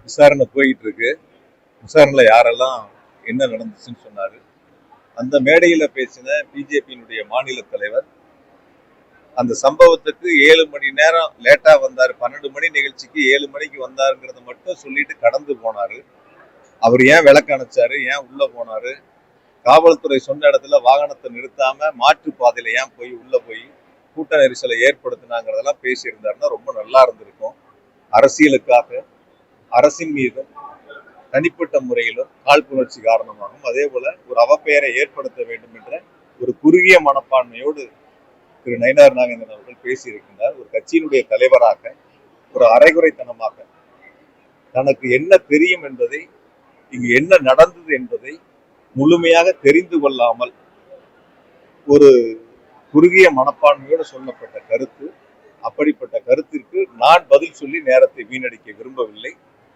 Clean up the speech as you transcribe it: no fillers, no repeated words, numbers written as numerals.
விசாரணை போயிட்டு இருக்கு. விசாரணையில யாரெல்லாம் என்ன நடந்துச்சுன்னு சொன்னாரு. அந்த மேடையில பேசின பிஜேபியினுடைய மாநில தலைவர் அந்த சம்பவத்துக்கு 7 மணி நேரம் லேட்டா வந்தாரு, 12 மணி நிகழ்ச்சிக்கு 7 மணிக்கு வந்தாருங்கிறத மட்டும் சொல்லிட்டு கடந்து போனாரு. அவர் ஏன் விளக்கு அணைச்சாரு, ஏன் உள்ள போனாரு, காவல்துறை சொன்ன இடத்துல வாகனத்தை நிறுத்தாம மாற்று பாதையில ஏன் போய் உள்ள போய் கூட்ட நெரிசலை ஏற்படுத்தினாங்கிறதெல்லாம் பேசியிருந்தாருன்னா ரொம்ப நல்லா இருந்திருக்கும். அரசியலுக்காக அரசின் மீதும் தனிப்பட்ட முறையிலும் காழ்ப்புணர்ச்சி காரணமாகவும் அதே போல ஒரு அவப்பெயரை ஏற்படுத்த வேண்டும் என்ற ஒரு குறுகிய மனப்பான்மையோடு திரு நயினார் நாகேந்திரன் அவர்கள் பேசியிருக்கின்றார். ஒரு கட்சியினுடைய தலைவராக ஒரு அரைகுறைத்தனமாக தனக்கு என்ன தெரியும் என்பதை, இங்கு என்ன நடந்தது என்பதை முழுமையாக தெரிந்து கொள்ளாமல் ஒரு குறுகிய மனப்பான்மையோடு சொல்லப்பட்ட கருத்து. அப்படிப்பட்ட கருத்திற்கு நான் பதில் சொல்லி நேரத்தை வீணடிக்க விரும்பவில்லை.